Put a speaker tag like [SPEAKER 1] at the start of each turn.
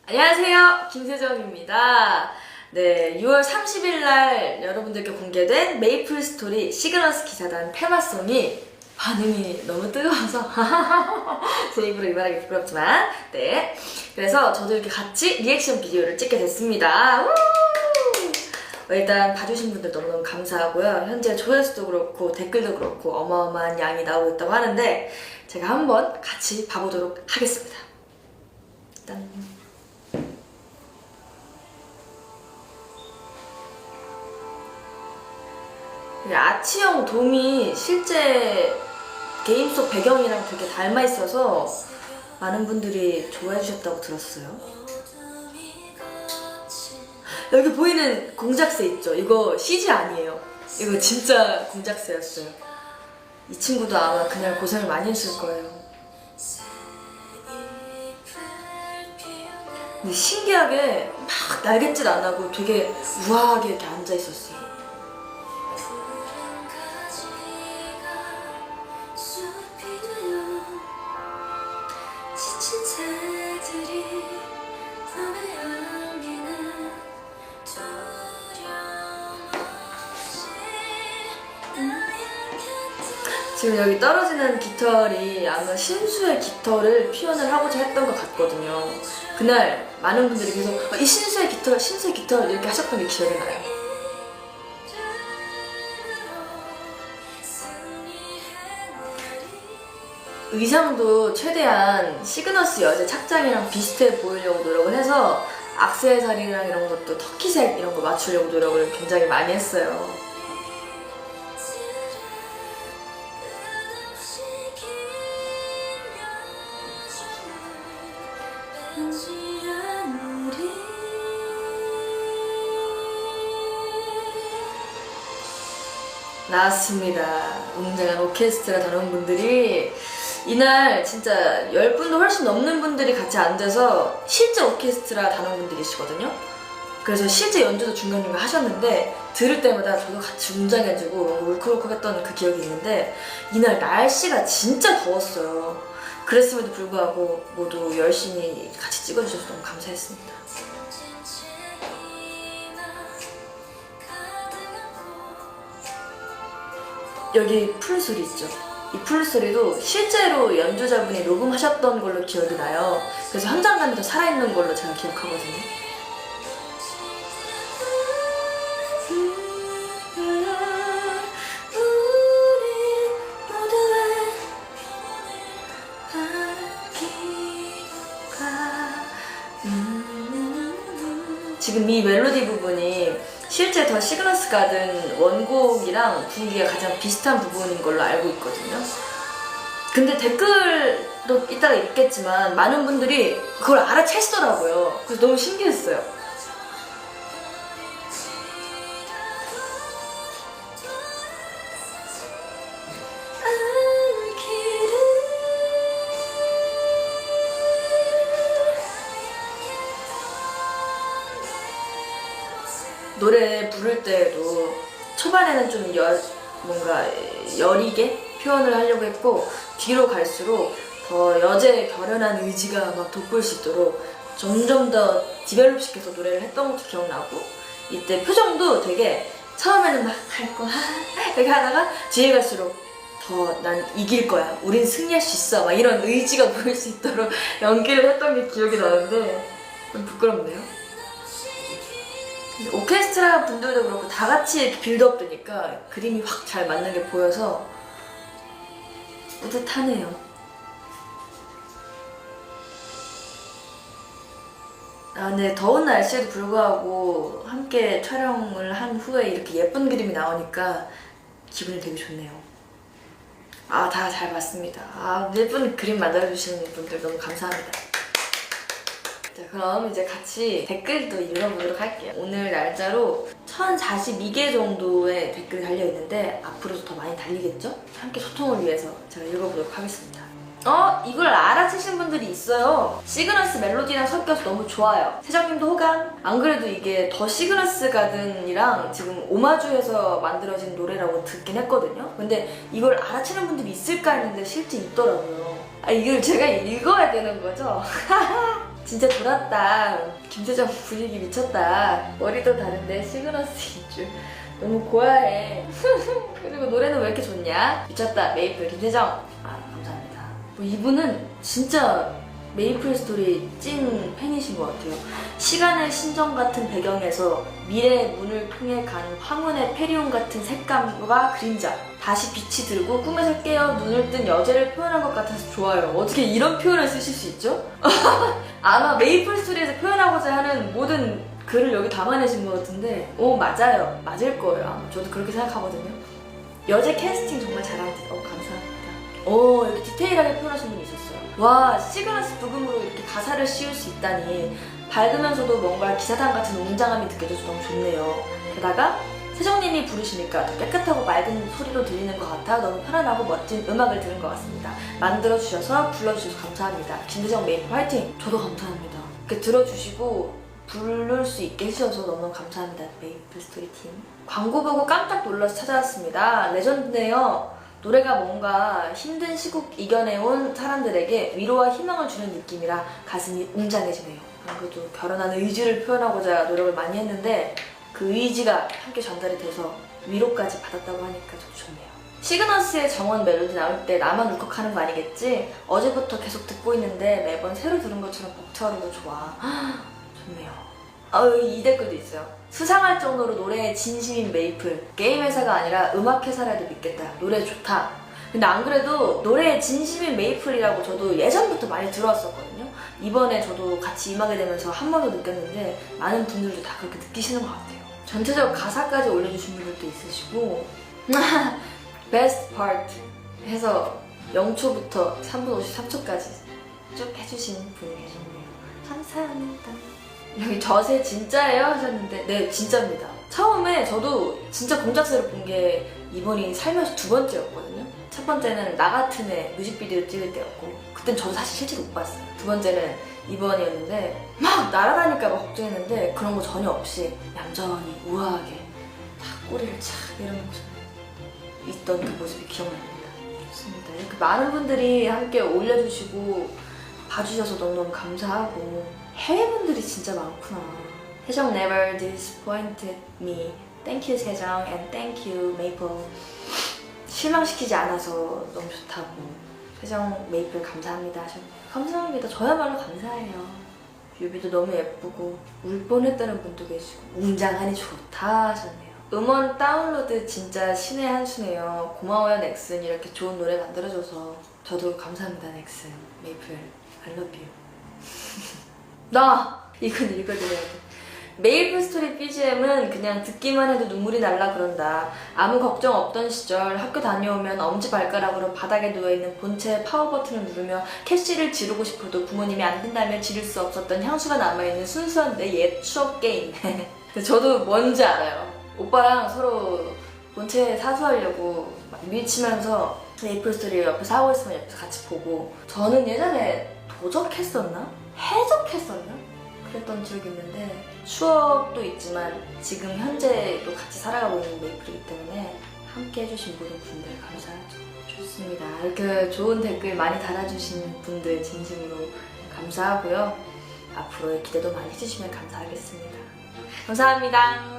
[SPEAKER 1] 안녕하세요, 김세정입니다. 네, 6월 30일 날 여러분들께 공개된 메이플 스토리 시그너스 기사단 테마송이 반응이 너무 뜨거워서 제 입으로 말하기 부끄럽지만 네, 그래서 저도 이렇게 같이 리액션 비디오를 찍게 됐습니다. 일단 봐주신 분들 너무너무 감사하고요. 현재 조회수도 그렇고 댓글도 그렇고 어마어마한 양이 나오고 있다고 하는데 제가 한번 같이 봐보도록 하겠습니다. 일단 아치형 돔이 실제 게임 속 배경이랑 되게 닮아 있어서 많은 분들이 좋아해 주셨다고 들었어요. 여기 보이는 공작새 있죠? 이거 CG 아니에요. 이거 진짜 공작새였어요. 이 친구도 아마 그날 고생을 많이 했을 거예요. 근데 신기하게 막 날갯짓 안 하고 되게 우아하게 이렇게 앉아 있었어요. 지금 여기 떨어지는 깃털이 아마 신수의 깃털을 표현을 하고자 했던 것 같거든요. 그날 많은 분들이 계속 이 신수의 깃털 이렇게 하셨던 게 기억이 나요. 의상도 최대한 시그너스 여제 착장이랑 비슷해 보이려고 노력을 해서 액세서리랑 이런 것도 터키색 이런 거 맞추려고 노력을 굉장히 많이 했어요. 나왔습니다. 웅장한 오케스트라 단원분들이 이날 진짜 10분도 훨씬 넘는 분들이 같이 앉아서 실제 오케스트라 단원분들이시거든요. 그래서 실제 연주도 중간중간 하셨는데 들을 때마다 저도 같이 웅장해지고 울컥울컥했던 그 기억이 있는데 이날 날씨가 진짜 더웠어요. 그랬음에도 불구하고 모두 열심히 같이 찍어주셔서 너무 감사했습니다. 여기 풀소리 있죠? 이 풀소리도 실제로 연주자분이 녹음하셨던 걸로 기억이 나요. 그래서 현장감이 더 살아있는 걸로 제가 기억하거든요. 지금 이 멜로디 부분이 실제 더 시그너스 가든 원곡이랑 분위기가 가장 비슷한 부분인 걸로 알고 있거든요. 근데 댓글도 이따가 읽겠지만 많은 분들이 그걸 알아채시더라고요. 그래서 너무 신기했어요. 노래 부를 때에도 초반에는 좀 뭔가 여리게 표현을 하려고 했고 뒤로 갈수록 더 여제의 결연한 의지가 막 돋보일 수 있도록 점점 더 디벨롭 시켜서 노래를 했던 것도 기억나고 이때 표정도 되게 처음에는 막 할 거야 이렇게 하다가 뒤에 갈수록 더 난 이길 거야 우린 승리할 수 있어 막 이런 의지가 보일 수 있도록 연기를 했던 게 기억이 나는데 좀 부끄럽네요. 오케스트라 분들도 그렇고 다 같이 이렇게 빌드업 되니까 그림이 확 잘 맞는 게 보여서 뿌듯하네요. 네, 더운 날씨에도 불구하고 함께 촬영을 한 후에 이렇게 예쁜 그림이 나오니까 기분이 되게 좋네요. 다 잘 봤습니다. 예쁜 그림 만들어주시는 분들 너무 감사합니다. 자, 그럼 이제 같이 댓글도 읽어보도록 할게요. 오늘 날짜로 1042개 정도의 댓글이 달려있는데 앞으로도 더 많이 달리겠죠? 함께 소통을 위해서 제가 읽어보도록 하겠습니다. 이걸 알아채신 분들이 있어요. 시그너스 멜로디랑 섞여서 너무 좋아요. 세정님도 호감? 안 그래도 이게 더 시그너스 가든이랑 지금 오마주해서 만들어진 노래라고 듣긴 했거든요. 근데 이걸 알아채는 분들이 있을까 했는데 실제 있더라고요. 이걸 제가 읽어야 되는 거죠? 진짜 돌았다. 김세정 분위기 미쳤다. 머리도 다른데 시그너스인 줄. 너무 고야해. 그리고 노래는 왜 이렇게 좋냐? 미쳤다. 메이플 김세정. 아, 감사합니다. 뭐 이분은 진짜 메이플 스토리 찐 팬이신 것 같아요. 시간의 신전 같은 배경에서 미래의 문을 통해 간 황혼의 페리온 같은 색감과 그림자, 다시 빛이 들고 꿈에서 깨어 눈을 뜬 여자를 표현한 것 같아서 좋아요. 어떻게 이런 표현을 쓰실 수 있죠? 아마 메이플 스토리에서 표현하고자 하는 모든 글을 여기 담아내신 것 같은데, 오, 맞아요. 맞을 거예요. 저도 그렇게 생각하거든요. 여자 캐스팅 정말 잘하는데, 감사합니다. 오, 이렇게 디테일하게 표현하신 분이 있었어요. 와, 시그너스 부금으로 이렇게 가사를 씌울 수 있다니. 밝으면서도 뭔가 기사단 같은 웅장함이 느껴져서 너무 좋네요. 게다가 세정님이 부르시니까 더 깨끗하고 맑은 소리로 들리는 것 같아 너무 편안하고 멋진 음악을 들은 것 같습니다. 만들어주셔서 불러주셔서 감사합니다. 김세정 메이플 화이팅! 저도 감사합니다. 이렇게 들어주시고 부를 수 있게 해주셔서 너무 감사합니다. 메이플 스토리 팀. 광고 보고 깜짝 놀라서 찾아왔습니다. 레전드네요. 노래가 뭔가 힘든 시국 이겨내온 사람들에게 위로와 희망을 주는 느낌이라 가슴이 웅장해지네요. 그래도 결혼하는 의지를 표현하고자 노력을 많이 했는데 그 의지가 함께 전달이 돼서 위로까지 받았다고 하니까 더 좋네요. 시그너스의 정원 멜로디 나올 때 나만 울컥하는 거 아니겠지? 어제부터 계속 듣고 있는데 매번 새로 들은 것처럼 벅차오르고 좋아. 좋네요. 이 댓글도 있어요. 수상할 정도로 노래에 진심인 메이플. 게임 회사가 아니라 음악 회사라도 믿겠다. 노래 좋다. 근데 안 그래도 노래에 진심인 메이플이라고 저도 예전부터 많이 들어왔었거든요. 이번에 저도 같이 임하게 되면서 한 번 더 느꼈는데 많은 분들도 다 그렇게 느끼시는 것 같아요. 전체적으로 가사까지 올려주신 분들도 있으시고 베스트 파트 해서 0초부터 3분 53초까지 쭉 해주신 분이 계셨네요. 감사합니다. 여기 저세 진짜예요? 하셨는데 네, 진짜입니다. 처음에 저도 진짜 공작새로 본 게 이번이 살면서 두 번째였거든요. 첫 번째는 나 같은 애 뮤직비디오 찍을 때였고 그땐 저도 사실 실제로 못 봤어요. 두 번째는 이번이었는데 막 날아다닐까 봐 걱정했는데 그런 거 전혀 없이 얌전히 우아하게 딱 꼬리를 착 내려놓고서 있던 그 모습이 기억납니다. 좋습니다. 이렇게 많은 분들이 함께 올려주시고 봐주셔서 너무너무 감사하고 해외분들이 진짜 많구나. 세정 never disappointed me. Thank you 세정 and thank you 메이플. 실망시키지 않아서 너무 좋다고. 세정 메이플 감사합니다 하셨네요. 감사합니다. 저야말로 감사해요. 뮤비도 너무 예쁘고 울 뻔했다는 분도 계시고 웅장하니 좋다 하셨네요. 음원 다운로드 진짜 신의 한 수네요. 고마워요 넥슨. 이렇게 좋은 노래 만들어줘서 저도 감사합니다 넥슨. 메이플 I love you. 나 이건 읽어드려야 돼. 메이플 스토리 BGM은 그냥 듣기만 해도 눈물이 날라 그런다. 아무 걱정 없던 시절 학교 다녀오면 엄지발가락으로 바닥에 누워있는 본체의 파워 버튼을 누르며 캐시를 지르고 싶어도 부모님이 안 된다며 지를 수 없었던 향수가 남아있는 순수한 내 옛 추억 게임. 저도 뭔지 알아요. 오빠랑 서로 본체 사수하려고 막 밀치면서 메이플 스토리 옆에서 하고 있으면 옆에서 같이 보고 저는 예전에 도적했었나? 해적했었나? 그랬던 기억이 있는데 추억도 있지만 지금 현재도 같이 살아가고 있는 메이플이기 때문에 함께 해주신 모든 분들 감사하죠. 좋습니다. 이렇게 좋은 댓글 많이 달아주신 분들 진심으로 감사하고요. 앞으로의 기대도 많이 해주시면 감사하겠습니다. 감사합니다.